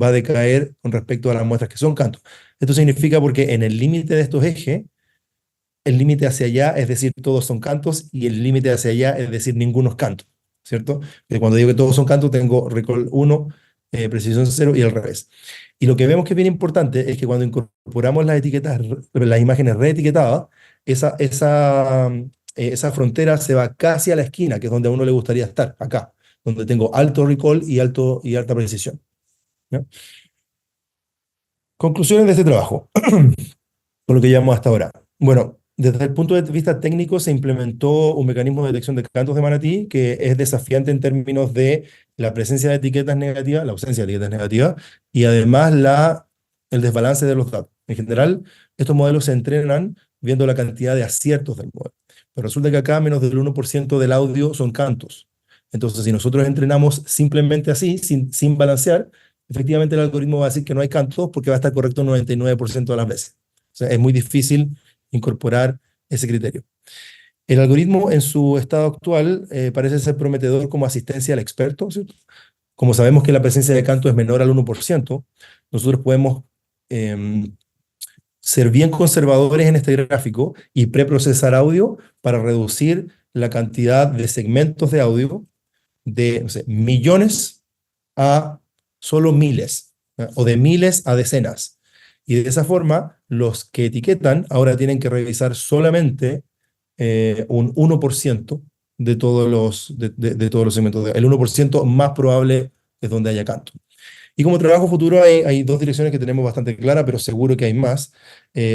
va a decaer con respecto a las muestras que son canto. Esto significa porque en el límite de estos ejes, el límite hacia allá, es decir, todos son cantos, y el límite hacia allá, es decir, ninguno es canto, ¿cierto? Cuando digo que todos son cantos, tengo recall 1, precisión 0 y al revés. Y lo que vemos que es bien importante es que cuando incorporamos las etiquetas, las imágenes reetiquetadas, esa frontera se va casi a la esquina, que es donde a uno le gustaría estar, acá, donde tengo alto recall y alta precisión, ¿no? Conclusiones de este trabajo, con lo que llevamos hasta ahora. Bueno, desde el punto de vista técnico se implementó un mecanismo de detección de cantos de manatí que es desafiante en términos de la presencia de etiquetas negativas, la ausencia de etiquetas negativas, y además el desbalance de los datos. En general, estos modelos se entrenan viendo la cantidad de aciertos del modelo. Pero resulta que acá menos del 1% del audio son cantos. Entonces, si nosotros entrenamos simplemente así, sin balancear, efectivamente el algoritmo va a decir que no hay cantos porque va a estar correcto 99% de las veces. O sea, es muy difícil incorporar ese criterio. El algoritmo en su estado actual parece ser prometedor como asistencia al experto, ¿cierto? Como sabemos que la presencia de canto es menor al 1%, nosotros podemos ser bien conservadores en este gráfico y preprocesar audio para reducir la cantidad de segmentos de audio de, no sé, millones a solo miles, ¿no? O de miles a decenas. Y de esa forma, los que etiquetan ahora tienen que revisar solamente un 1% de todos los segmentos. El 1% más probable es donde haya canto. Y como trabajo futuro hay dos direcciones que tenemos bastante claras, pero seguro que hay más.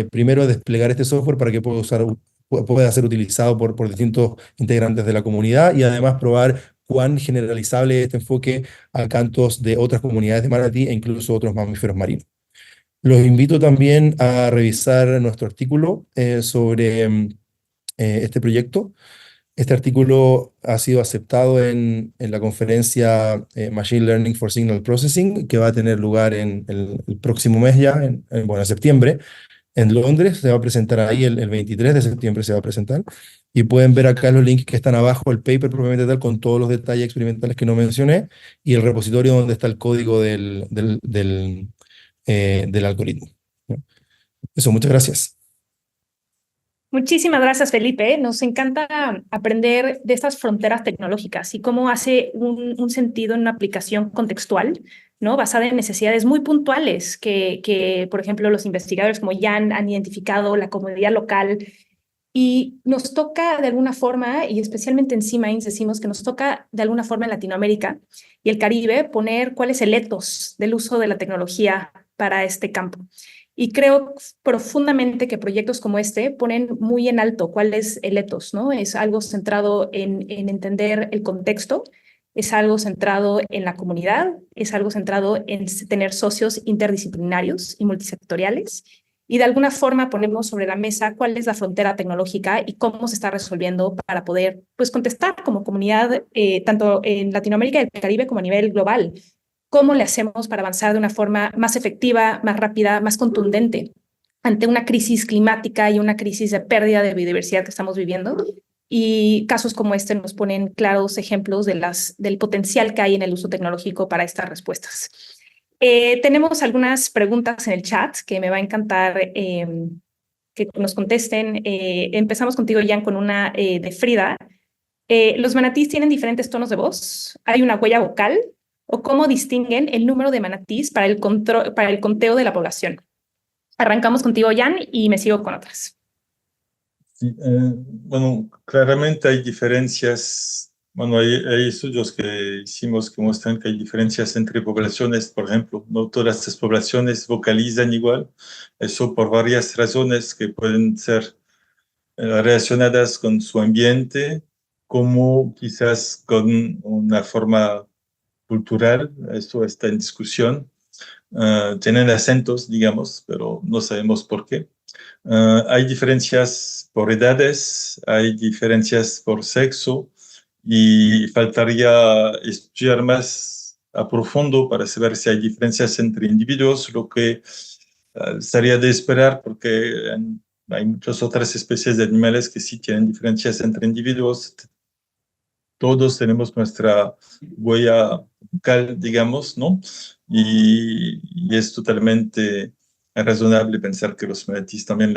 Primero, desplegar este software para que pueda ser utilizado por distintos integrantes de la comunidad, y además probar cuán generalizable es este enfoque a cantos de otras comunidades de manatí e incluso otros mamíferos marinos. Los invito también a revisar nuestro artículo sobre este proyecto. Este artículo ha sido aceptado en la conferencia Machine Learning for Signal Processing, que va a tener lugar en el próximo mes ya, en septiembre, en Londres. Se va a presentar ahí el 23 de septiembre, se va a presentar. Y pueden ver acá los links que están abajo, el paper propiamente tal, con todos los detalles experimentales que no mencioné, y el repositorio donde está el código del algoritmo. Eso, muchas gracias. Muchísimas gracias, Felipe. Nos encanta aprender de estas fronteras tecnológicas y cómo hace un sentido en una aplicación contextual, ¿no? Basada en necesidades muy puntuales que, por ejemplo, los investigadores como Jan han identificado, la comunidad local. Y nos toca de alguna forma, y especialmente en C-Minds decimos que nos toca de alguna forma en Latinoamérica y el Caribe poner cuál es el ethos del uso de la tecnología para este campo. Y creo profundamente que proyectos como este ponen muy en alto cuál es el ethos, ¿no? Es algo centrado en entender el contexto, es algo centrado en la comunidad, es algo centrado en tener socios interdisciplinarios y multisectoriales. Y de alguna forma ponemos sobre la mesa cuál es la frontera tecnológica y cómo se está resolviendo para poder pues, contestar como comunidad, tanto en Latinoamérica y el Caribe como a nivel global. ¿Cómo le hacemos para avanzar de una forma más efectiva, más rápida, más contundente ante una crisis climática y una crisis de pérdida de biodiversidad que estamos viviendo? Y casos como este nos ponen claros ejemplos del potencial que hay en el uso tecnológico para estas respuestas. Tenemos algunas preguntas en el chat que me va a encantar que nos contesten. Empezamos contigo, Jan, con una de Frida. ¿Los manatís tienen diferentes tonos de voz? ¿Hay una huella vocal? ¿O cómo distinguen el número de manatís para el conteo de la población? Arrancamos contigo, Jan, y me sigo con otras. Sí, bueno, claramente hay diferencias. Bueno, hay estudios que hicimos que muestran que hay diferencias entre poblaciones, por ejemplo. No todas las poblaciones vocalizan igual. Eso por varias razones que pueden ser relacionadas con su ambiente, como quizás con una forma cultural. Esto está en discusión. Tienen acentos, digamos, pero no sabemos por qué. Hay diferencias por edades, hay diferencias por sexo y faltaría estudiar más a profundo para saber si hay diferencias entre individuos, lo que sería de esperar porque hay muchas otras especies de animales que sí tienen diferencias entre individuos. Todos tenemos nuestra huella vocal, digamos, ¿no? Y es totalmente razonable pensar que los manatíes también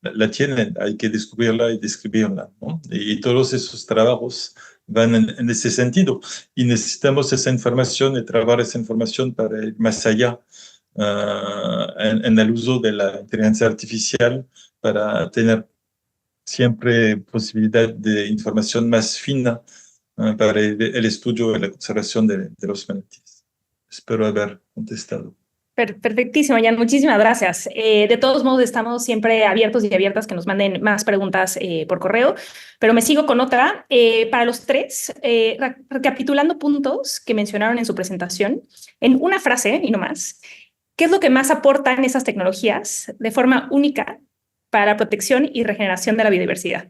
la tienen. Hay que descubrirla y describirla, ¿no? Y todos esos trabajos van en ese sentido. Y necesitamos esa información y trabajar esa información para ir más allá en el uso de la inteligencia artificial para tener siempre posibilidad de información más fina para el estudio y la conservación de los manatíes. Espero haber contestado. Perfectísimo, Jan. Muchísimas gracias. De todos modos, estamos siempre abiertos y abiertas que nos manden más preguntas por correo, pero me sigo con otra. Para los tres, recapitulando puntos que mencionaron en su presentación, en una frase y no más, ¿qué es lo que más aportan esas tecnologías de forma única para protección y regeneración de la biodiversidad?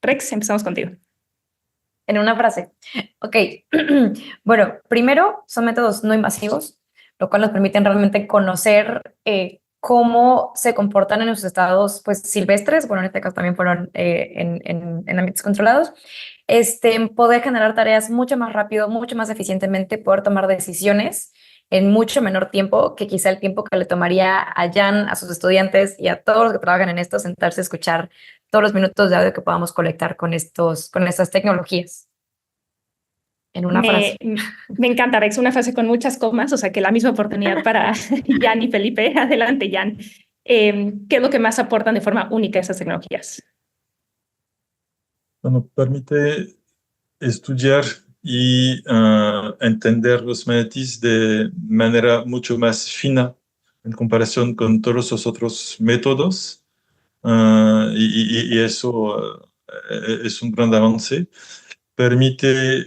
Rex, empezamos contigo. En una frase. Ok. Bueno, primero, son métodos no invasivos, lo cual nos permiten realmente conocer cómo se comportan en los estados pues, silvestres, bueno, en este caso también fueron en ambientes controlados, poder generar tareas mucho más rápido, mucho más eficientemente, poder tomar decisiones en mucho menor tiempo que quizá el tiempo que le tomaría a Jan, a sus estudiantes y a todos los que trabajan en esto, sentarse a escuchar todos los minutos de audio que podamos colectar con estas tecnologías. En una frase. Me encanta, Rex, una frase con muchas comas, o sea que la misma oportunidad para Jan y Felipe. Adelante, Jan. ¿Qué es lo que más aportan de forma única esas tecnologías? Bueno, permite estudiar y entender los manatíes de manera mucho más fina en comparación con todos los otros métodos. Y eso es un gran avance. permite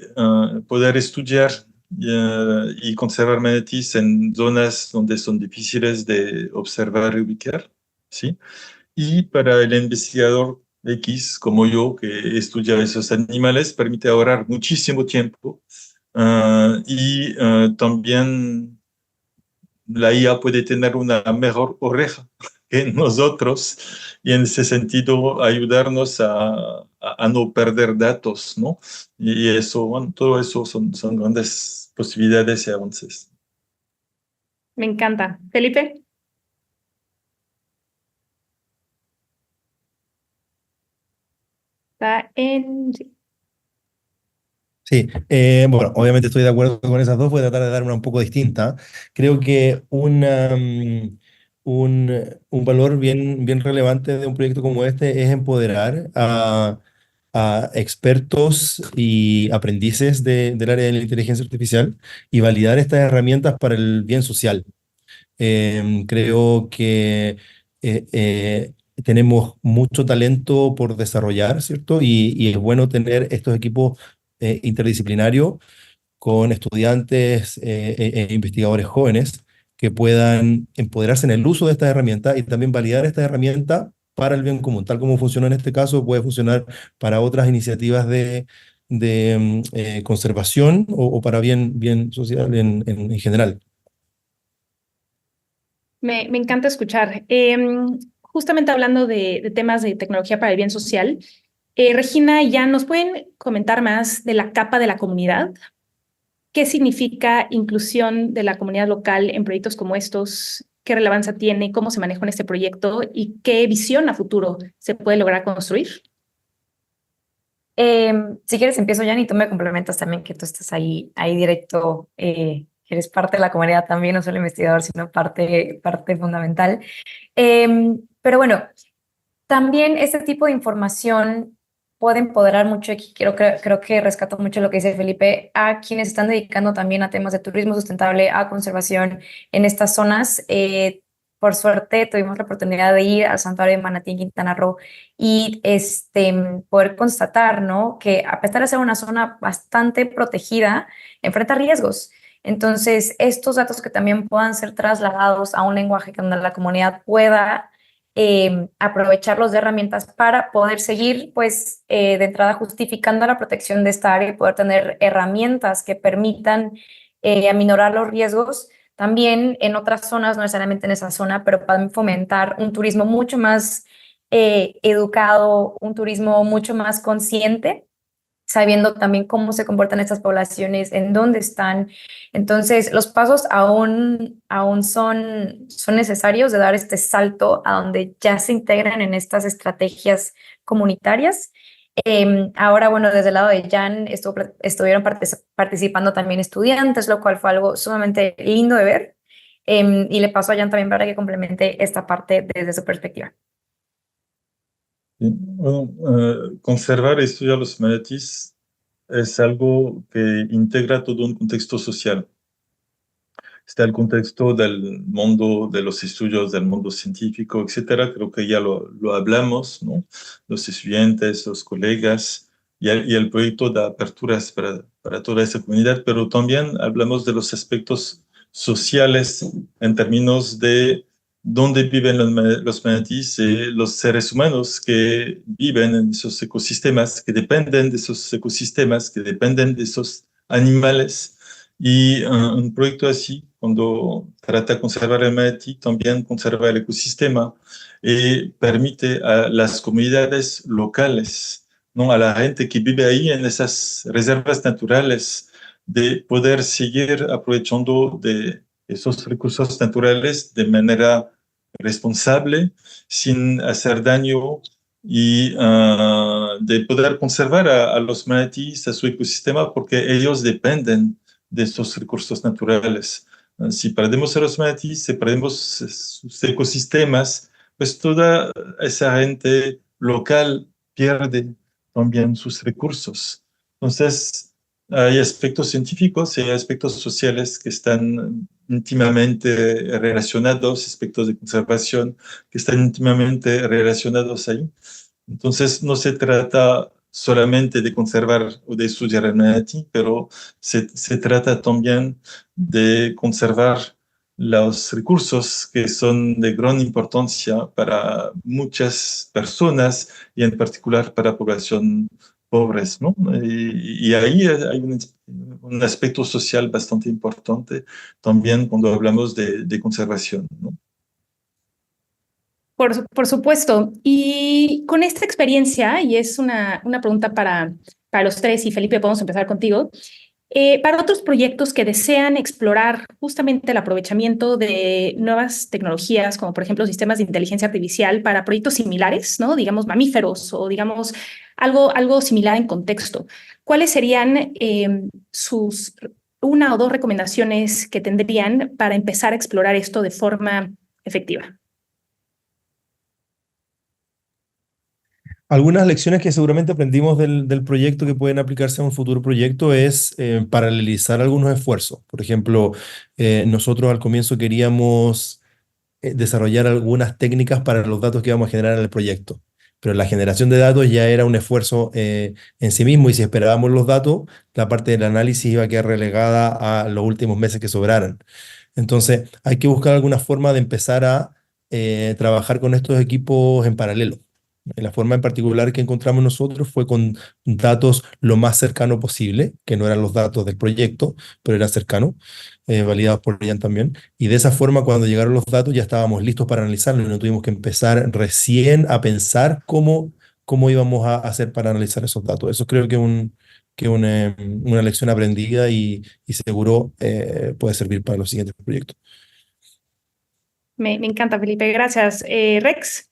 poder estudiar y conservar manatíes en zonas donde son difíciles de observar y ubicar, ¿sí? Y para el investigador X, como yo, que estudia esos animales, permite ahorrar muchísimo tiempo y también la IA puede tener una mejor oreja que nosotros y en ese sentido ayudarnos a no perder datos, ¿no? Y eso, bueno, todo eso son grandes posibilidades y avances. Me encanta. Felipe. Está en... Sí, bueno, obviamente estoy de acuerdo con esas dos, voy a tratar de dar una un poco distinta. Creo que un valor bien relevante de un proyecto como este es empoderar a expertos y aprendices del área de la inteligencia artificial y validar estas herramientas para el bien social. Creo que tenemos mucho talento por desarrollar, ¿cierto? Y es bueno tener estos equipos interdisciplinarios con estudiantes e investigadores jóvenes que puedan empoderarse en el uso de estas herramientas y también validar esta herramienta para el bien común. Tal como funcionó en este caso, puede funcionar para otras iniciativas de conservación o para bien social en general. Me encanta escuchar. Justamente hablando de temas de tecnología para el bien social, Regina y Jan, ¿nos pueden comentar más de la capa de la comunidad? ¿Qué significa inclusión de la comunidad local en proyectos como estos? ¿Qué relevancia tiene? ¿Cómo se maneja en este proyecto? ¿Y qué visión a futuro se puede lograr construir? Si quieres empiezo, Jan, y tú me complementas también, que tú estás ahí directo, que eres parte de la comunidad también, no solo investigador, sino parte fundamental. Pero bueno, también este tipo de información puede empoderar mucho, y creo que rescato mucho lo que dice Felipe, a quienes están dedicando también a temas de turismo sustentable, a conservación en estas zonas. Por suerte tuvimos la oportunidad de ir al santuario de Manatí en Quintana Roo y poder constatar, ¿no?, que a pesar de ser una zona bastante protegida, enfrenta riesgos. Entonces, estos datos que también puedan ser trasladados a un lenguaje donde la comunidad pueda aprovecharlos de herramientas para poder seguir, pues, de entrada justificando la protección de esta área y poder tener herramientas que permitan aminorar los riesgos también en otras zonas, no necesariamente en esa zona, pero para fomentar un turismo mucho más educado, un turismo mucho más consciente, sabiendo también cómo se comportan estas poblaciones, en dónde están. Entonces, los pasos aún son necesarios de dar este salto a donde ya se integran en estas estrategias comunitarias. Ahora, bueno, desde el lado de Jan estuvieron participando también estudiantes, lo cual fue algo sumamente lindo de ver. Y le paso a Jan también para que complemente esta parte desde su perspectiva. Bueno, conservar y estudiar los manatíes es algo que integra todo un contexto social. Está el contexto del mundo de los estudios, del mundo científico, etcétera. Creo que ya lo hablamos, ¿no? Los estudiantes, los colegas, y el proyecto da aperturas para toda esa comunidad, pero también hablamos de los aspectos sociales en términos de dónde viven los manatíes y los seres humanos que viven en esos ecosistemas, que dependen de esos ecosistemas, que dependen de esos animales. Y un proyecto así, cuando trata de conservar el manatí, también conserva el ecosistema y permite a las comunidades locales, ¿no?, a la gente que vive ahí en esas reservas naturales, de poder seguir aprovechando de esos recursos naturales de manera responsable, sin hacer daño y de poder conservar a los manatíes, a su ecosistema, porque ellos dependen de estos recursos naturales. Si perdemos a los manatíes, si perdemos sus ecosistemas, pues toda esa gente local pierde también sus recursos. Entonces, hay aspectos científicos y hay aspectos sociales que están íntimamente relacionados, aspectos de conservación que están íntimamente relacionados ahí. Entonces, no se trata solamente de conservar o de estudiar el manatí, pero se trata también de conservar los recursos que son de gran importancia para muchas personas y en particular para población pobres, ¿no? Y ahí hay un aspecto social bastante importante también cuando hablamos de conservación, ¿no? Por supuesto. Y con esta experiencia, y es una pregunta para los tres, y Felipe, podemos empezar contigo, para otros proyectos que desean explorar justamente el aprovechamiento de nuevas tecnologías, como por ejemplo sistemas de inteligencia artificial para proyectos similares, ¿no? Digamos mamíferos o digamos algo similar en contexto. ¿Cuáles serían sus una o dos recomendaciones que tendrían para empezar a explorar esto de forma efectiva? Algunas lecciones que seguramente aprendimos del proyecto que pueden aplicarse a un futuro proyecto es paralelizar algunos esfuerzos. Por ejemplo, nosotros al comienzo queríamos desarrollar algunas técnicas para los datos que íbamos a generar en el proyecto, pero la generación de datos ya era un esfuerzo en sí mismo y si esperábamos los datos, la parte del análisis iba a quedar relegada a los últimos meses que sobraran. Entonces, hay que buscar alguna forma de empezar a trabajar con estos equipos en paralelo. La forma en particular que encontramos nosotros fue con datos lo más cercano posible, que no eran los datos del proyecto, pero eran cercanos, validados por Jan también. Y de esa forma, cuando llegaron los datos, ya estábamos listos para analizarlos y no tuvimos que empezar recién a pensar cómo íbamos a hacer para analizar esos datos. Eso creo que es una lección aprendida y seguro puede servir para los siguientes proyectos. Me encanta, Felipe. Gracias. Rex.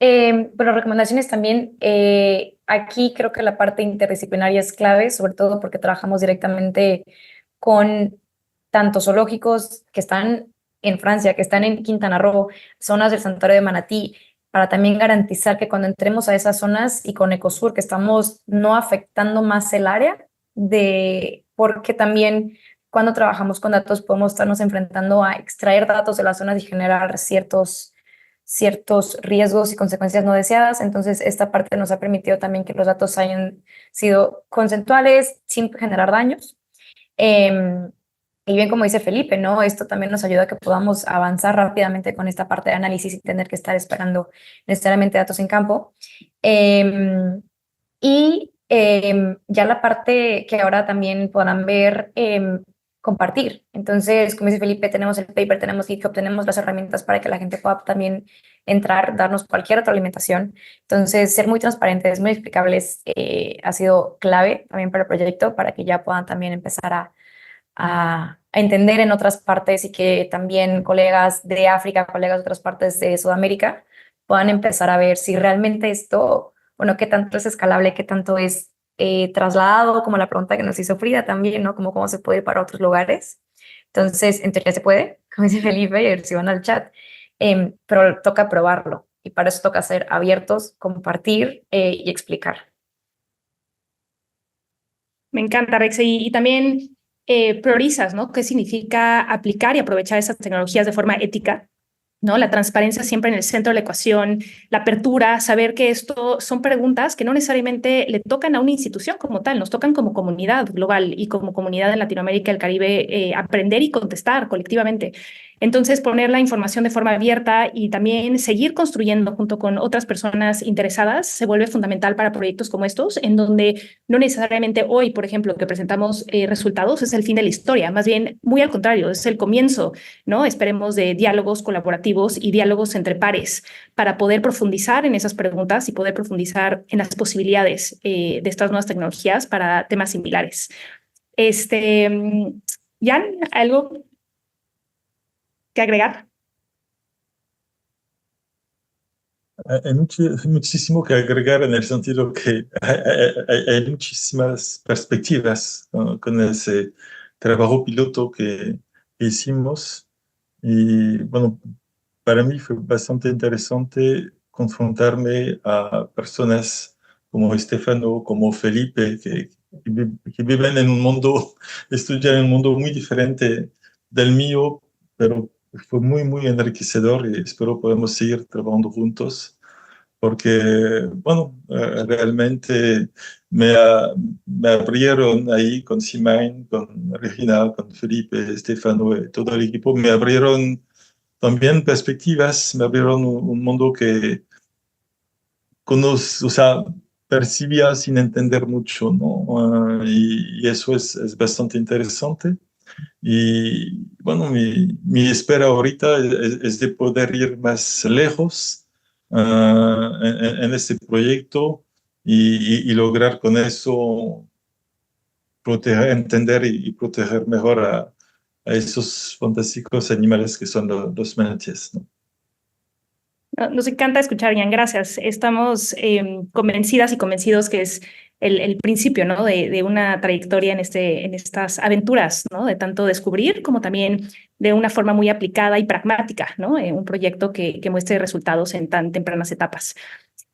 Pero recomendaciones también, aquí creo que la parte interdisciplinaria es clave, sobre todo porque trabajamos directamente con tanto zoológicos que están en Francia, que están en Quintana Roo, zonas del santuario de Manatí, para también garantizar que cuando entremos a esas zonas y con Ecosur, que estamos no afectando más el área, porque también cuando trabajamos con datos podemos estarnos enfrentando a extraer datos de las zonas y generar ciertos riesgos y consecuencias no deseadas. Entonces, esta parte nos ha permitido también que los datos hayan sido consensuales sin generar daños. Y bien, como dice Felipe, ¿no? Esto también nos ayuda a que podamos avanzar rápidamente con esta parte de análisis y tener que estar esperando necesariamente datos en campo. Ya la parte que ahora también podrán ver, compartir. Entonces, como dice Felipe, tenemos el paper, tenemos GitHub, tenemos las herramientas para que la gente pueda también entrar, darnos cualquier retroalimentación. Entonces, ser muy transparentes, muy explicables, ha sido clave también para el proyecto, para que ya puedan también empezar a entender en otras partes y que también colegas de África, colegas de otras partes de Sudamérica puedan empezar a ver si realmente esto, bueno, qué tanto es escalable, qué tanto es trasladado, como la pregunta que nos hizo Frida también, ¿no? Como cómo se puede ir para otros lugares. Entonces, en teoría se puede, como dice Felipe, y si van al chat, pero toca probarlo y para eso toca ser abiertos, compartir y explicar. Me encanta, Rex. Y también priorizas, ¿no? ¿Qué significa aplicar y aprovechar esas tecnologías de forma ética? ¿No? La transparencia siempre en el centro de la ecuación, la apertura, saber que esto son preguntas que no necesariamente le tocan a una institución como tal, nos tocan como comunidad global y como comunidad en Latinoamérica, el Caribe, aprender y contestar colectivamente. Entonces, poner la información de forma abierta y también seguir construyendo junto con otras personas interesadas se vuelve fundamental para proyectos como estos, en donde no necesariamente hoy, por ejemplo, que presentamos resultados, es el fin de la historia, más bien muy al contrario, es el comienzo, ¿no? Esperemos de diálogos colaborativos y diálogos entre pares para poder profundizar en esas preguntas y poder profundizar en las posibilidades de estas nuevas tecnologías para temas similares. Jan, ¿algo que agregar? Hay muchísimo que agregar en el sentido que hay muchísimas perspectivas, ¿no? Con ese trabajo piloto que hicimos. Y bueno, para mí fue bastante interesante confrontarme a personas como Estefano, como Felipe, que viven en un mundo, estudian en un mundo muy diferente del mío, pero fue muy, muy enriquecedor y espero podemos seguir trabajando juntos. porque, bueno, realmente me abrieron ahí con Simine, con Regina, con Felipe, Estefano y todo el equipo, me abrieron también perspectivas, me abrieron un mundo que o sea, percibía sin entender mucho, ¿no? Y eso es bastante interesante. Y bueno, mi espera ahorita es de poder ir más lejos en este proyecto y lograr con eso proteger, entender y proteger mejor a esos fantásticos animales que son los manatíes, ¿no? Nos encanta escuchar, Ian, gracias. Estamos convencidas y convencidos que es el principio, ¿no? de una trayectoria en estas aventuras, ¿no? De tanto descubrir como también de una forma muy aplicada y pragmática, ¿no? Un proyecto que muestre resultados en tan tempranas etapas.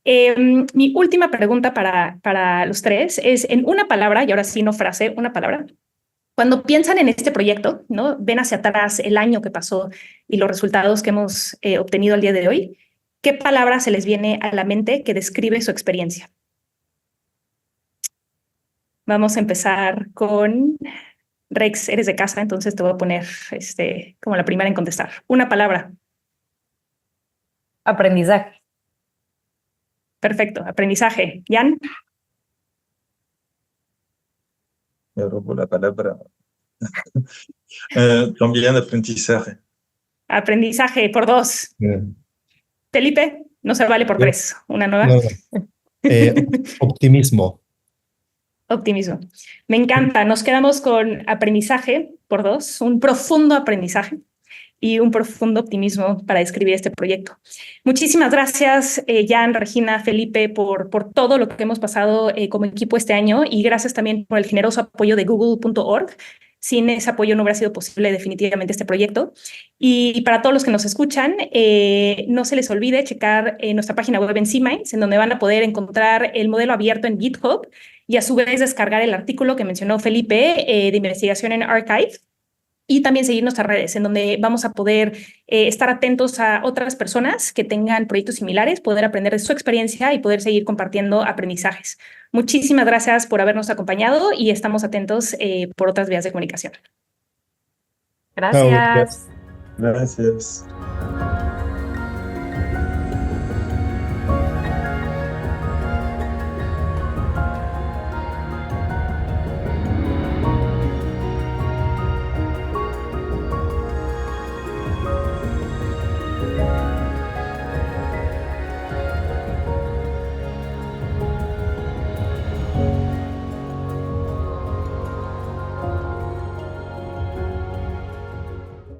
Mi última pregunta para los tres es en una palabra, y ahora sí no frase, una palabra. Cuando piensan en este proyecto, ¿no? Ven hacia atrás el año que pasó y los resultados que hemos obtenido al día de hoy, ¿qué palabra se les viene a la mente que describe su experiencia? Vamos a empezar con Rex, eres de casa, entonces te voy a poner como la primera en contestar. Una palabra. Aprendizaje. Perfecto, aprendizaje. Jan. Me robó la palabra. También aprendizaje. Aprendizaje por 2. Felipe, no se vale por 3. Una nueva. No, optimismo. Optimismo. Me encanta. Nos quedamos con aprendizaje por 2, un profundo aprendizaje y un profundo optimismo para describir este proyecto. Muchísimas gracias, Jan, Regina, Felipe, por todo lo que hemos pasado como equipo este año y gracias también por el generoso apoyo de google.org. Sin ese apoyo no hubiera sido posible definitivamente este proyecto. Y para todos los que nos escuchan, no se les olvide checar nuestra página web en CMinds, en donde van a poder encontrar el modelo abierto en GitHub y a su vez descargar el artículo que mencionó Felipe de investigación en Archive. Y también seguir nuestras redes, en donde vamos a poder estar atentos a otras personas que tengan proyectos similares, poder aprender de su experiencia y poder seguir compartiendo aprendizajes. Muchísimas gracias por habernos acompañado y estamos atentos por otras vías de comunicación. Gracias. Gracias.